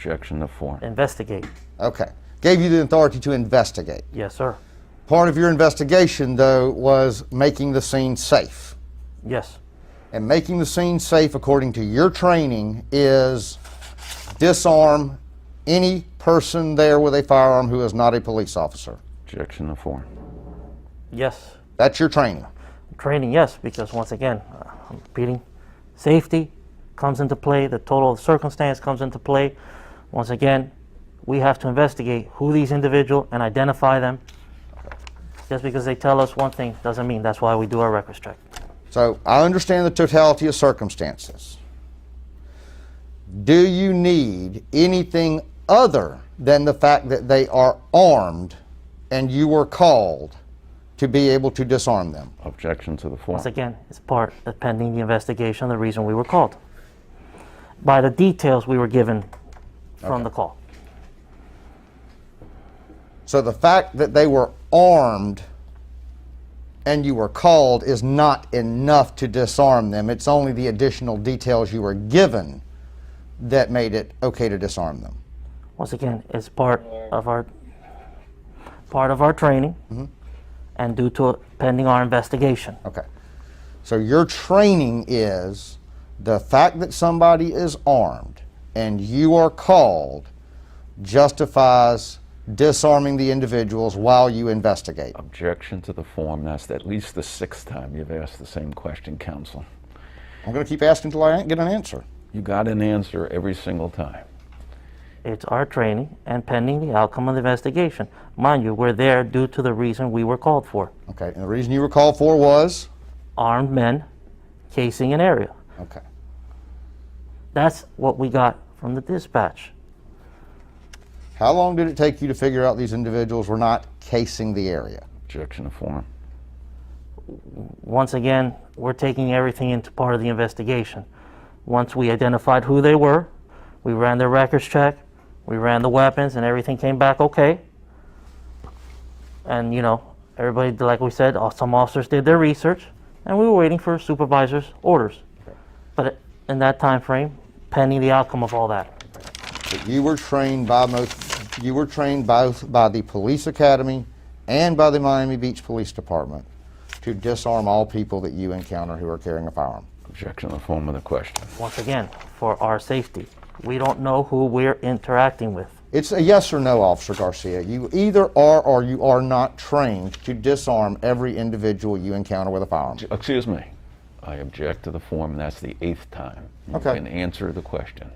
Objection to form. Investigate. Okay. Gave you the authority to investigate. Yes, sir. Part of your investigation, though, was making the scene safe. Yes. And making the scene safe, according to your training, is disarm any person there with a firearm who is not a police officer. Objection to form. Yes. That's your training. Training, yes, because once again, I'm repeating, safety comes into play, the total circumstance comes into play. Once again, we have to investigate who these individuals and identify them. Just because they tell us one thing doesn't mean that's why we do our records check. So I understand the totality of circumstances. Do you need anything other than the fact that they are armed and you were called to be able to disarm them? Objection to the form. Once again, it's part of pending the investigation, the reason we were called. By the details we were given from the call. So the fact that they were armed and you were called is not enough to disarm them. It's only the additional details you were given that made it okay to disarm them. Once again, it's part of our training, and due to pending our investigation. Okay. So your training is the fact that somebody is armed and you are called justifies disarming the individuals while you investigate. Objection to the form. That's at least the 6th time you've asked the same question, counsel. I'm going to keep asking until I get an answer. You got an answer every single time. It's our training and pending the outcome of the investigation. Mind you, we're there due to the reason we were called for. Okay, and the reason you were called for was? Armed men casing an area. Okay. That's what we got from the dispatch. How long did it take you to figure out these individuals were not casing the area? Objection to form. Once again, we're taking everything into part of the investigation. Once we identified who they were, we ran their records check, we ran the weapons, and everything came back okay. And, you know, everybody, like we said, some officers did their research, and we were waiting for supervisors' orders. Okay. But in that time frame, pending the outcome of all that. But you were trained both by the police academy and by the Miami Beach Police Department to disarm all people that you encounter who are carrying a firearm. Objection to the form of the question. Once again, for our safety. We don't know who we're interacting with. It's a yes or no, Officer Garcia. You either are or you are not trained to disarm every individual you encounter with a firearm. Excuse me. I object to the form, and that's the 8th time. You can answer the question.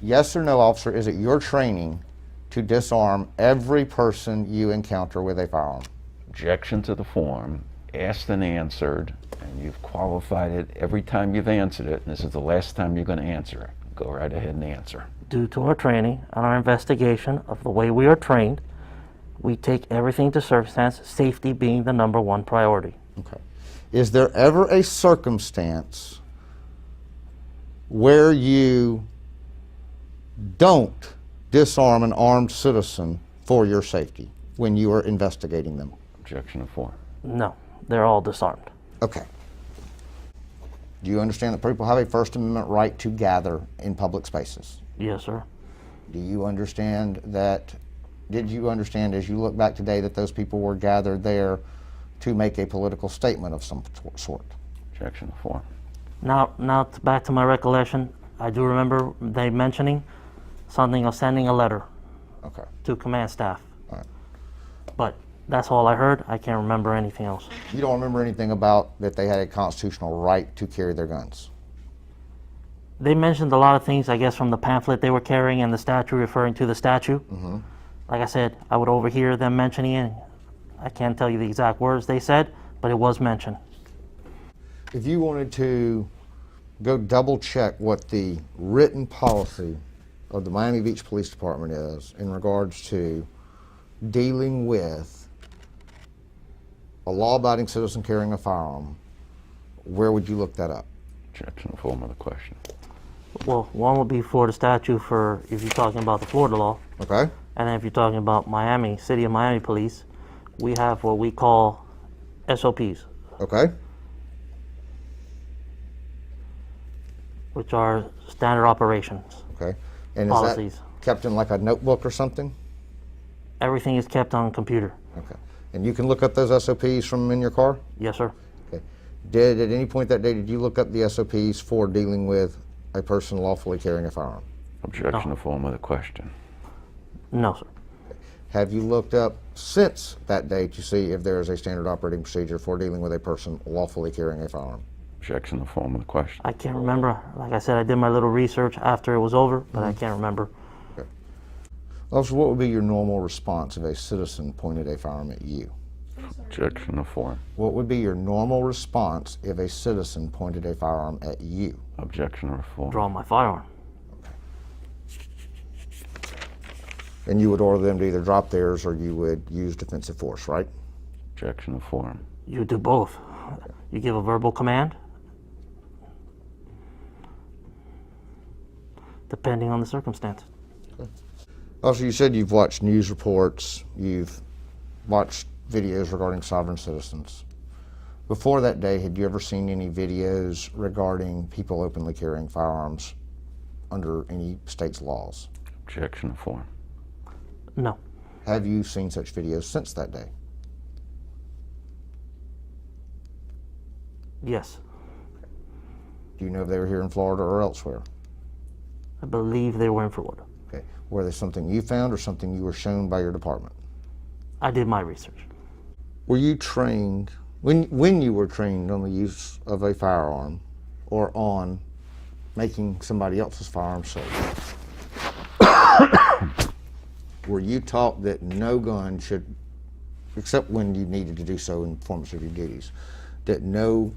Yes or no, officer, is it your training to disarm every person you encounter with a firearm? Objection to the form, asked and answered, and you've qualified it every time you've answered it, and this is the last time you're going to answer it. Go right ahead and answer. Due to our training and our investigation of the way we are trained, we take everything to circumstance, safety being the #1 priority. Okay. Is there ever a circumstance where you don't disarm an armed citizen for your safety when you are investigating them? Objection to form. No, they're all disarmed. Okay. Do you understand that people have a First Amendment right to gather in public spaces? Yes, sir. Do you understand that, did you understand as you look back today that those people were gathered there to make a political statement of some sort? Objection to form. Now back to my recollection, I do remember they mentioning something of sending a letter to command staff. All right. But that's all I heard. I can't remember anything else. You don't remember anything about that they had a constitutional right to carry their guns? They mentioned a lot of things, I guess, from the pamphlet they were carrying and the statue referring to the statue. Mm-hmm. Like I said, I would overhear them mentioning it. I can't tell you the exact words they said, but it was mentioned. If you wanted to go double check what the written policy of the Miami Beach Police Department is in regards to dealing with a law-abiding citizen carrying a firearm, where would you look that up? Objection to form of the question. Well, one would be Florida statute for if you're talking about the Florida law. Okay. And then if you're talking about Miami, City of Miami Police, we have what we call SOPs. Okay. Which are standard operations. Okay. And is policies. that kept in like a notebook or something? Everything is kept on computer. Okay. And you can look up those SOPs from in your car? Yes, sir. Okay. At any point that day, did you look up the SOPs for dealing with a person lawfully carrying a firearm? Objection to form of the question. No, sir. Have you looked up since that day to see if there is a standard operating procedure for dealing with a person lawfully carrying a firearm? Objection to form of the question. I can't remember. Like I said, I did my little research after it was over, but I can't remember. Okay. Officer, what would be your normal response if a citizen pointed a firearm at you? Objection to form. What would be your normal response if a citizen pointed a firearm at you? Objection to form. Draw my firearm. And you would order them to either drop theirs or you would use defensive force, right? Objection to form. You do both. You give a verbal command, depending on the circumstance. Also, you said you've watched news reports, you've watched videos regarding sovereign citizens. Before that day, had you ever seen any videos regarding people openly carrying firearms under any state's laws? Objection to form. No. Have you seen such videos since that day? Yes. Do you know if they were here in Florida or elsewhere? I believe they were in Florida. Okay. Were they something you found or something you were shown by your department? I did my research. Were you trained, when you were trained on the use of a firearm or on making somebody else's firearm safe, were you taught that no gun should, except when you needed to do so in performance of your duties, that no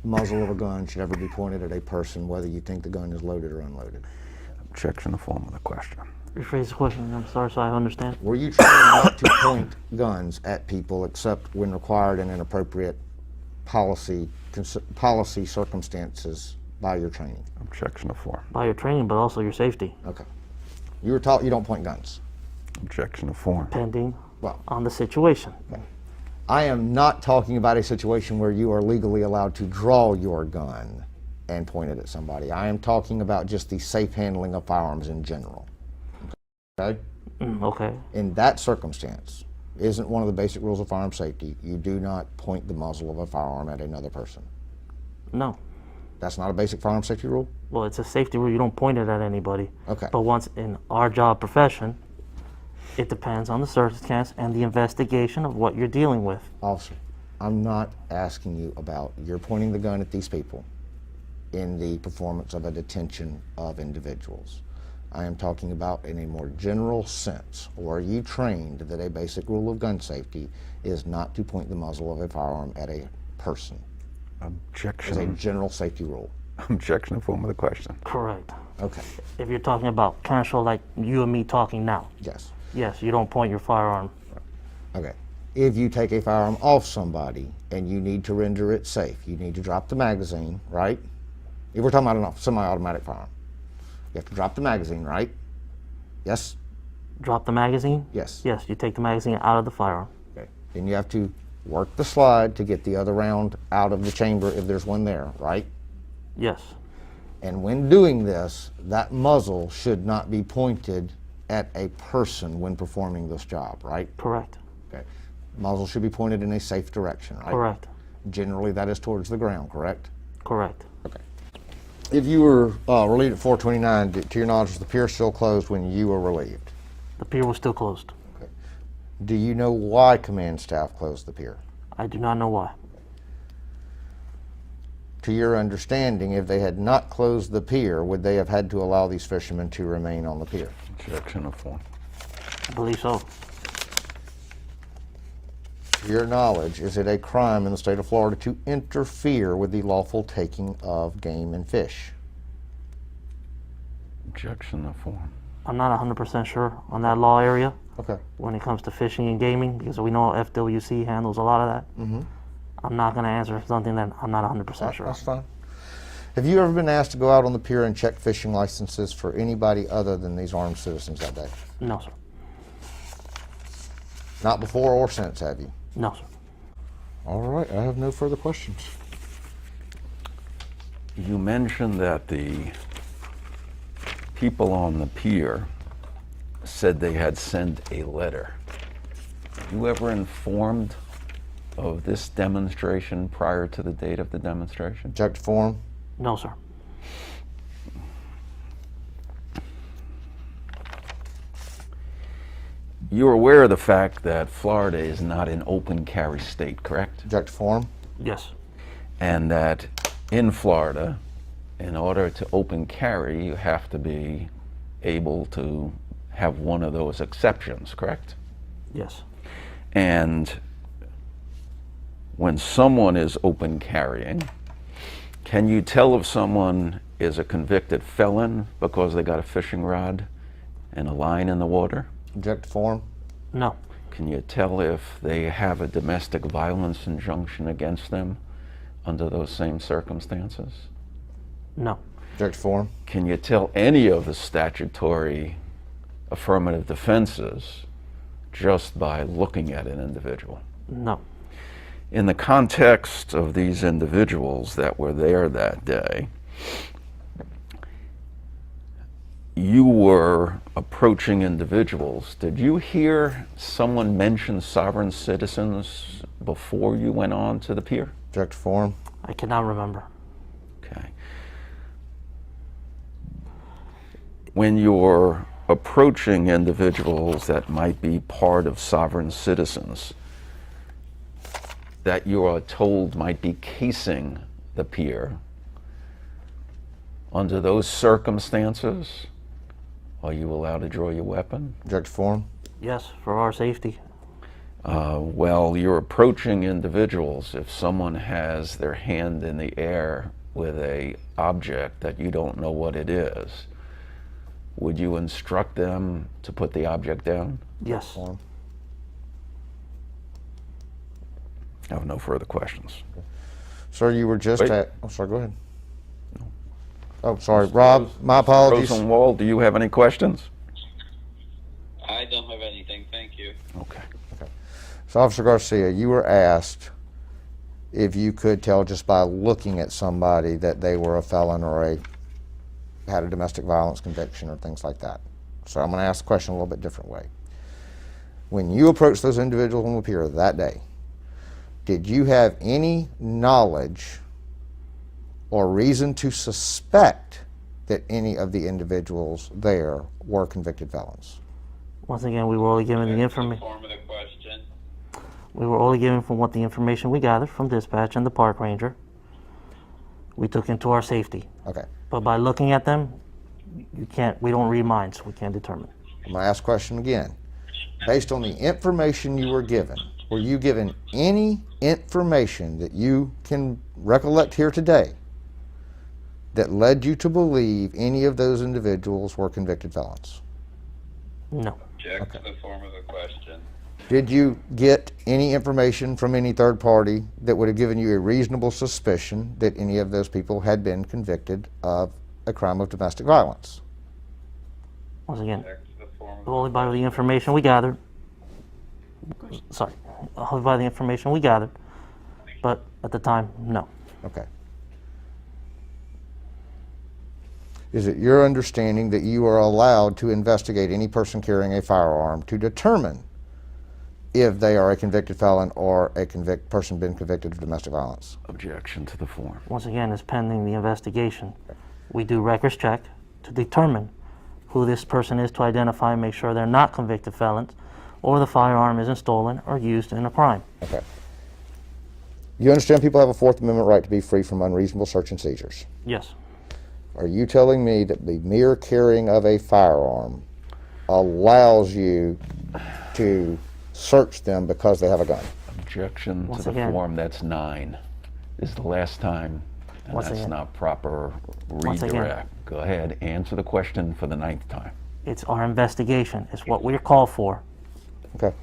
muzzle of a gun should ever be pointed at a person, whether you think the gun is loaded or unloaded? Objection to form of the question. Rephrase the question, I'm sorry, so I understand. Were you trained not to point guns at people except when required in inappropriate policy circumstances by your training? Objection to form. By your training, but also your safety, Okay. You were taught you don't point guns. Objection to form. depending Well, on the situation. I am not talking about a situation where you are legally allowed to draw your gun and point it at somebody. I am talking about just the safe handling of firearms in general. Okay? Okay. In that circumstance, isn't one of the basic rules of firearm safety, you do not point the muzzle of a firearm at another person? No. That's not a basic firearm safety rule? Well, it's a safety rule. You don't point it at anybody. Okay. But once in our job profession, it depends on the circumstance and the investigation of what you're dealing with. Officer, I'm not asking you about you're pointing the gun at these people in the performance of a detention of individuals. I am talking about in a more general sense. Were you trained that a basic rule of gun safety is not to point the muzzle of a firearm at a person? As a Objection. general safety rule. Objection to form of the question. Correct. Okay. If you're talking about casual, like you and me talking now, Yes. yes, you don't point your firearm. Okay. If you take a firearm off somebody and you need to render it safe, you need to drop the magazine, right? If we're talking about a semi-automatic firearm, you have to drop the magazine, right? Yes? Drop the magazine? Yes. Yes, you take the magazine out of the firearm. Okay. Then you have to work the slide to get the other round out of the chamber if there's one there, right? Yes. And when doing this, that muzzle should not be pointed at a person when performing this job, right? Correct. Okay. Muzzle should be pointed in a safe direction, right? Correct. Generally, that is towards the ground, correct? Correct. Okay. If you were relieved at 429, to your knowledge, was the pier still closed when you were relieved? The pier was still closed. Okay. Do you know why command staff closed the pier? I do not know why. To your understanding, if they had not closed the pier, would they have had to allow these fishermen to remain on the pier? Objection to form. I believe so. To your knowledge, is it a crime in the state of Florida to interfere with the lawful taking of game and fish? Objection to form. I'm not 100% sure on that law area Okay. when it comes to fishing and gaming, because we know FWC handles a lot of that. Mm-hmm. I'm not going to answer something that I'm not 100% sure. That's fine. Have you ever been asked to go out on the pier and check fishing licenses for anybody other than these armed citizens that day? No, sir. Not before or since, have you? No, sir. All right, I have no further questions. You mentioned that the people on the pier said they had sent a letter. Were you ever informed of this demonstration prior to the date of the demonstration? Object to form. No, sir. You're aware of the fact that Florida is not an open carry state, correct? Object to form. Yes. And that in Florida, in order to open carry, you have to be able to have one of those exceptions, correct? Yes. And when someone is open carrying, can you tell if someone is a convicted felon because they got a fishing rod and a line in the water? Object to form. No. Can you tell if they have a domestic violence injunction against them under those same circumstances? No. Object to form. Can you tell any of the statutory affirmative defenses just by looking at an individual? No. In the context of these individuals that were there that day, you were approaching individuals. Did you hear someone mention sovereign citizens before you went on to the pier? Object to form. I cannot remember. Okay. When you're approaching individuals that might be part of sovereign citizens, that you are told might be casing the pier, under those circumstances, are you allowed to draw your weapon? Object to form. Yes, for our safety. Well, you're approaching individuals. If someone has their hand in the air with a object that you don't know what it is, would you instruct them to put the object down? Yes. Form. I have no further questions. Sir, you were just Wait. at. Oh, sorry. Go ahead. Oh, sorry, Rob. My apologies. Rosenwald, do you have any questions? I don't have anything, thank you. Okay. So, Officer Garcia, you were asked if you could tell just by looking at somebody that they were a felon or had a domestic violence conviction or things like that. So I'm going to ask the question a little bit different way. When you approached those individuals on the pier that day, did you have any knowledge or reason to suspect that any of the individuals there were convicted felons? Once again, we were only given the information. Form of the question. We were only given from what the information we gathered from dispatch and the park ranger. We took into our safety. Okay. But by looking at them, we don't read minds. We can't determine. I'm going to ask the question again. Based on the information you were given, were you given any information that you can recollect here today that led you to believe any of those individuals were convicted felons? No. Object to the form of the question. Did you get any information from any third party that would have given you a reasonable suspicion that any of those people had been convicted of a crime of domestic violence? Once again, Object to the form of only by the information we gathered. Sorry. Only by the information we gathered. But at the time, no. Okay. Is it your understanding that you are allowed to investigate any person carrying a firearm to determine if they are a convicted felon or a person been convicted of domestic violence? Objection to the form. Once again, it's pending the investigation. We do records check to determine who this person is, to identify and make sure they're not convicted felons or the firearm isn't stolen or used in a crime. Okay. You understand people have a Fourth Amendment right to be free from unreasonable search and seizures. Yes. Are you telling me that the mere carrying of a firearm allows you to search them because they have a gun? Objection Once to the again. form. That's 9. This is the last time, and Once that's again. not proper Once again. redirect. Go ahead, answer the question for the 9th time. It's our investigation. It's what we're called for. Okay.